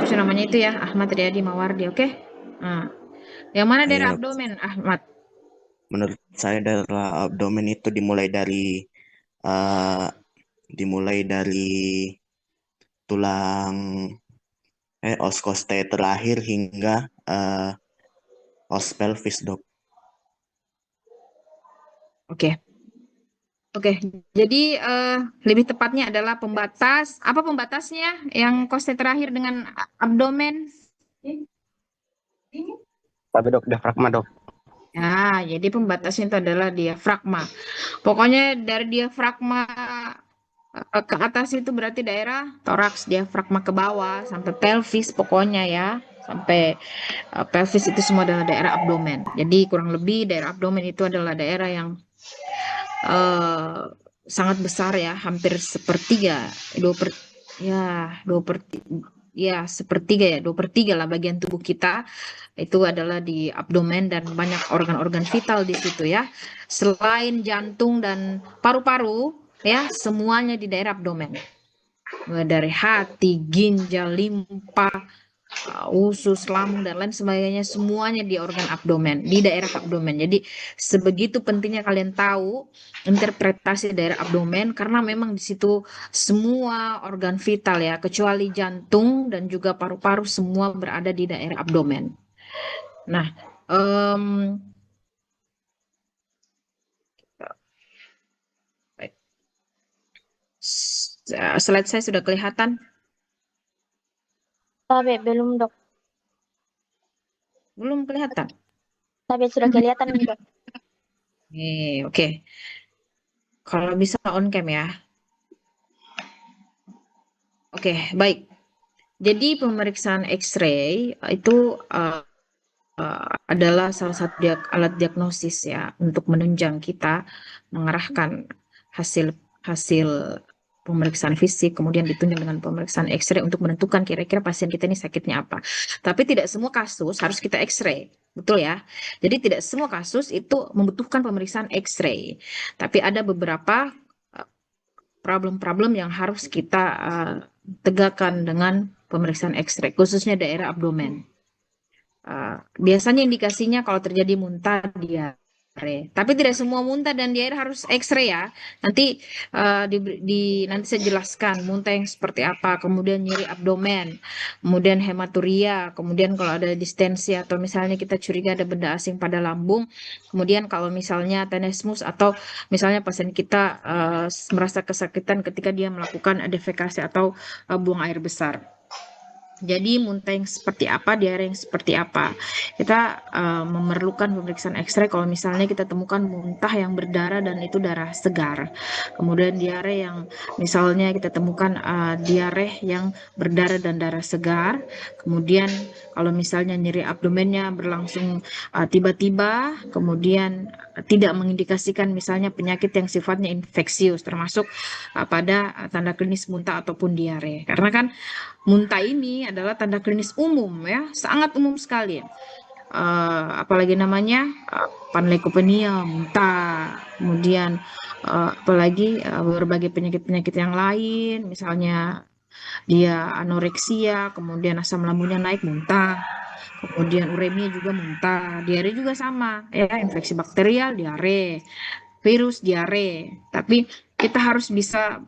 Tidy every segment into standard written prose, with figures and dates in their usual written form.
maksud namanya itu ya, Ahmad Riyadi Mawardi, oke? Nah, yang mana daerah Ya, abdomen, Ahmad? menurut saya daerah abdomen itu eh, dimulai dari tulang os koste terakhir hingga os pelvis, Dok. Oke. Oke, jadi lebih tepatnya adalah pembatas. Apa pembatasnya? Yang koste terakhir dengan abdomen? Tapi Dok, diafragma, Dok. Ya, jadi pembatasnya itu adalah diafragma. Pokoknya dari diafragma ke atas itu berarti daerah toraks, diafragma ke bawah sampai pelvis pokoknya ya. Sampai pelvis itu semua adalah daerah abdomen. Jadi kurang lebih daerah abdomen itu adalah daerah yang eh, sangat besar ya, hampir sepertiga, dua per, ya, dua per, ya sepertiga ya, dua per tiga lah bagian tubuh kita itu adalah di abdomen dan banyak organ-organ vital di situ ya. Selain jantung dan paru-paru ya, semuanya di daerah abdomen. Mulai dari hati, ginjal, limpa, usus, lambung dan lain sebagainya semuanya di organ abdomen, di daerah abdomen. Jadi sebegitu pentingnya kalian tahu interpretasi daerah abdomen karena memang di situ semua organ vital ya, kecuali jantung dan juga paru-paru semua berada di daerah abdomen. Nah, em, slide saya sudah kelihatan? Tapi belum dok. Belum kelihatan. Tapi sudah kelihatan nih dok. Oke. Kalau bisa on cam ya. Oke, baik. Jadi pemeriksaan X-ray itu uh, adalah salah satu alat diagnosis ya untuk menunjang kita mengarahkan hasil hasil pemeriksaan fisik kemudian ditunjang dengan pemeriksaan X-ray untuk menentukan kira-kira pasien kita ini sakitnya apa. Tapi tidak semua kasus harus kita X-ray. Betul ya. Jadi tidak semua kasus itu membutuhkan pemeriksaan X-ray. Tapi ada beberapa uh, problem-problem yang harus kita tegakkan dengan pemeriksaan X-ray, khususnya daerah abdomen. Biasanya indikasinya kalau terjadi muntah diare. Tapi tidak semua muntah dan diare harus X-ray ya. Nanti nanti saya jelaskan muntah yang seperti apa, kemudian nyeri abdomen, kemudian hematuria, kemudian kalau ada distensi atau misalnya kita curiga ada benda asing pada lambung, kemudian kalau misalnya tenesmus atau misalnya pasien kita merasa kesakitan ketika dia melakukan defekasi atau buang air besar. Jadi muntah yang seperti apa, diare yang seperti apa. Kita memerlukan pemeriksaan X-ray kalau misalnya kita temukan muntah yang berdarah dan itu darah segar. Kemudian diare yang misalnya kita temukan diare yang berdarah dan darah segar. Kemudian kalau misalnya nyeri abdomennya berlangsung tiba-tiba, kemudian tidak mengindikasikan misalnya penyakit yang sifatnya infeksius, termasuk pada tanda klinis muntah ataupun diare. Karena kan muntah ini adalah tanda klinis umum ya, sangat umum sekali. Apalagi namanya panleukopenia, muntah, kemudian apalagi berbagai penyakit-penyakit yang lain, misalnya dia anoreksia, kemudian asam lambungnya naik, muntah, kemudian uremia juga muntah, diare juga sama, ya infeksi bakterial, diare, virus, diare. Tapi kita harus bisa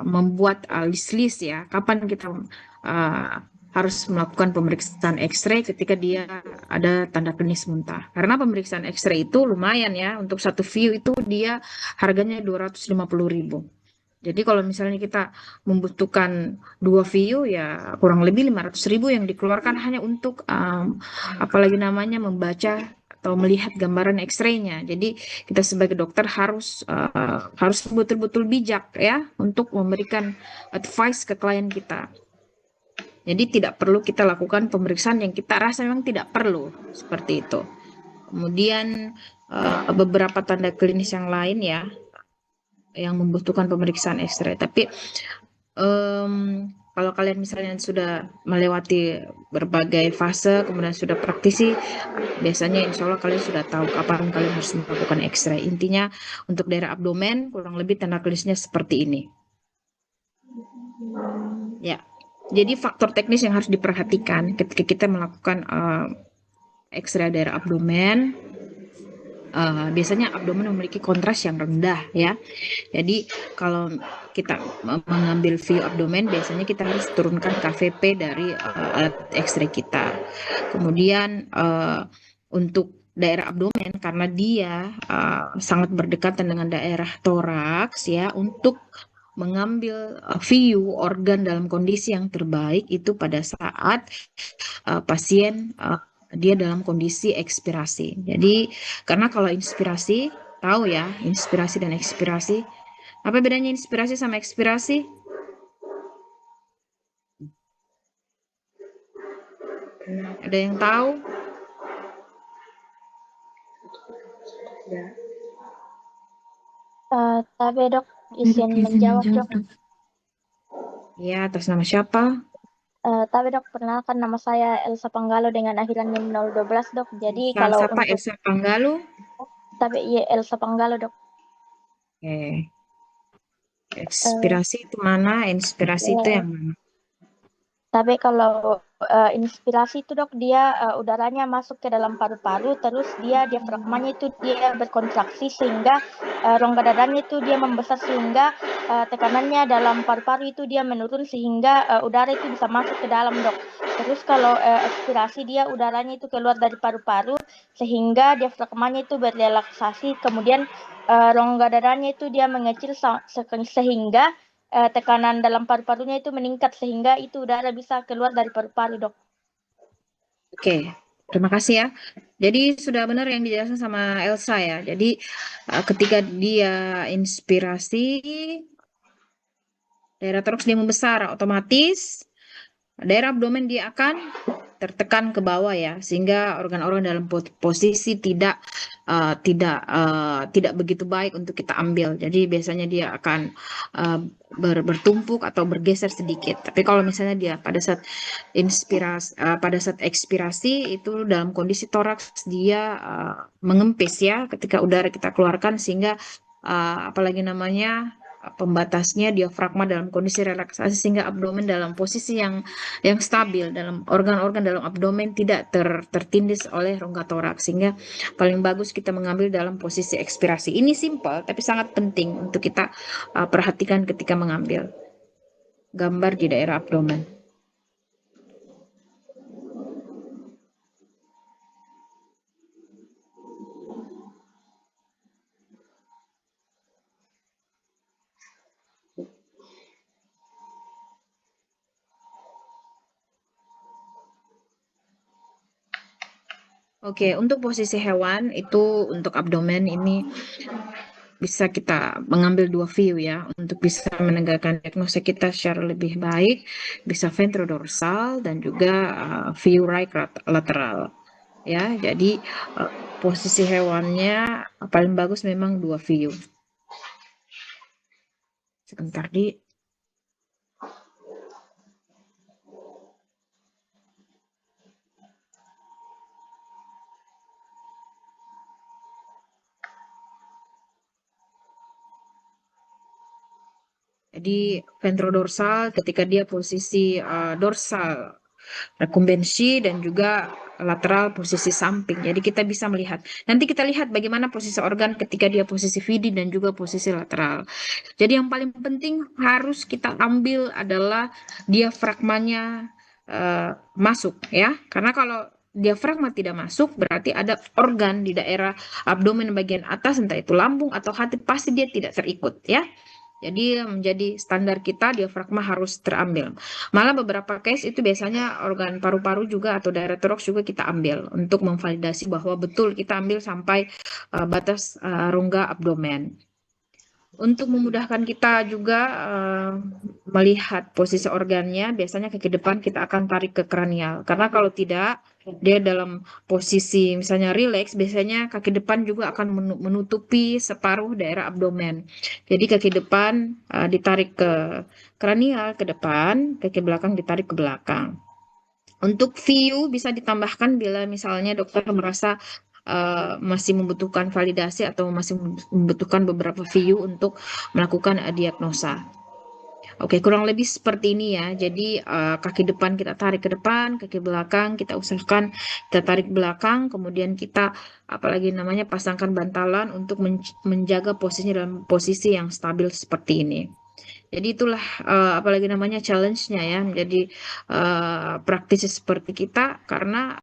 membuat list-list ya, kapan kita uh, harus melakukan pemeriksaan X-ray ketika dia ada tanda klinis muntah. Karena pemeriksaan X-ray itu lumayan ya, untuk satu view itu dia harganya 250.000. Jadi kalau misalnya kita membutuhkan dua view ya kurang lebih 500.000 yang dikeluarkan hanya untuk apalagi namanya membaca atau melihat gambaran X-ray-nya. Jadi kita sebagai dokter harus betul-betul bijak ya untuk memberikan advice ke klien kita. Jadi tidak perlu kita lakukan pemeriksaan yang kita rasa memang tidak perlu seperti itu. Kemudian beberapa tanda klinis yang lain ya yang membutuhkan pemeriksaan X-ray. Tapi em, kalau kalian misalnya sudah melewati berbagai fase, kemudian sudah praktisi, biasanya insya Allah kalian sudah tahu kapan kalian harus melakukan X-ray. Intinya untuk daerah abdomen kurang lebih tanda klinisnya seperti ini. Ya. Jadi faktor teknis yang harus diperhatikan ketika kita melakukan X-ray daerah abdomen, biasanya abdomen memiliki kontras yang rendah ya. Jadi kalau kita mengambil view abdomen, biasanya kita harus turunkan KVP dari alat X-ray kita. Kemudian untuk daerah abdomen, karena dia sangat berdekatan dengan daerah toraks ya, untuk mengambil view organ dalam kondisi yang terbaik itu pada saat pasien dia dalam kondisi ekspirasi. Jadi karena kalau inspirasi, tahu ya, inspirasi dan ekspirasi. Apa bedanya inspirasi sama ekspirasi? Ada yang tahu? Tapi dok, izin menjawab dok. Ya, atas nama siapa? Tapi dok, perkenalkan nama saya Elsa Panggalo dengan akhiran NIM 012 dok. Jadi Elsa, kalau siapa? untuk Elsa Panggalo? tapi iya Elsa Panggalo dok. Oke. Eh, Ekspirasi itu mana? Inspirasi itu ya. yang mana? Tapi kalau inspirasi itu dok, dia udaranya masuk ke dalam paru-paru, terus dia diafragmanya itu dia berkontraksi sehingga rongga dadanya itu dia membesar sehingga tekanannya dalam paru-paru itu dia menurun sehingga udara itu bisa masuk ke dalam dok. Terus kalau ekspirasi dia udaranya itu keluar dari paru-paru sehingga diafragmanya itu berrelaksasi, kemudian rongga dadanya itu dia mengecil sehingga tekanan dalam paru-parunya itu meningkat sehingga itu udara bisa keluar dari paru-paru dok. Oke, terima kasih ya. Jadi sudah benar yang dijelaskan sama Elsa ya. Jadi ketika dia inspirasi, daerah toraks dia membesar, otomatis daerah abdomen dia akan tertekan ke bawah ya, sehingga organ-organ dalam posisi tidak begitu baik untuk kita ambil. Jadi biasanya dia akan bertumpuk atau bergeser sedikit. Tapi kalau misalnya dia pada saat ekspirasi itu dalam kondisi toraks dia mengempis ya, ketika udara kita keluarkan sehingga apalagi namanya pembatasnya diafragma dalam kondisi relaksasi sehingga abdomen dalam posisi yang stabil, dalam organ-organ dalam abdomen tidak tertindis oleh rongga toraks, sehingga paling bagus kita mengambil dalam posisi ekspirasi. Ini simpel tapi sangat penting untuk kita perhatikan ketika mengambil gambar di daerah abdomen. Oke, untuk posisi hewan itu untuk abdomen ini bisa kita mengambil dua view ya untuk bisa menegakkan diagnosa kita secara lebih baik, bisa ventrodorsal dan juga view right lateral ya. Jadi posisi hewannya paling bagus memang dua view. Sebentar di Jadi ventrodorsal ketika dia posisi dorsal rekumbensi dan juga lateral posisi samping. Jadi kita bisa melihat. Nanti kita lihat bagaimana posisi organ ketika dia posisi VD dan juga posisi lateral. Jadi yang paling penting harus kita ambil adalah diafragmanya masuk ya. Karena kalau diafragma tidak masuk berarti ada organ di daerah abdomen bagian atas entah itu lambung atau hati pasti dia tidak terikut ya. Jadi menjadi standar kita diafragma harus terambil. Malah beberapa case itu biasanya organ paru-paru juga atau daerah toraks juga kita ambil untuk memvalidasi bahwa betul kita ambil sampai batas rongga abdomen. Untuk memudahkan kita juga melihat posisi organnya, biasanya kaki depan kita akan tarik ke kranial. Karena kalau tidak, dia dalam posisi misalnya rileks, biasanya kaki depan juga akan menutupi separuh daerah abdomen. Jadi kaki depan ditarik ke kranial ke depan, kaki belakang ditarik ke belakang. Untuk view bisa ditambahkan bila misalnya dokter merasa masih membutuhkan validasi atau masih membutuhkan beberapa view untuk melakukan diagnosa. Oke, kurang lebih seperti ini ya. Jadi kaki depan kita tarik ke depan, kaki belakang kita usahakan kita tarik belakang, kemudian kita apalagi namanya pasangkan bantalan untuk menjaga posisinya dalam posisi yang stabil seperti ini. Jadi itulah apalagi namanya challenge-nya ya menjadi praktisi seperti kita karena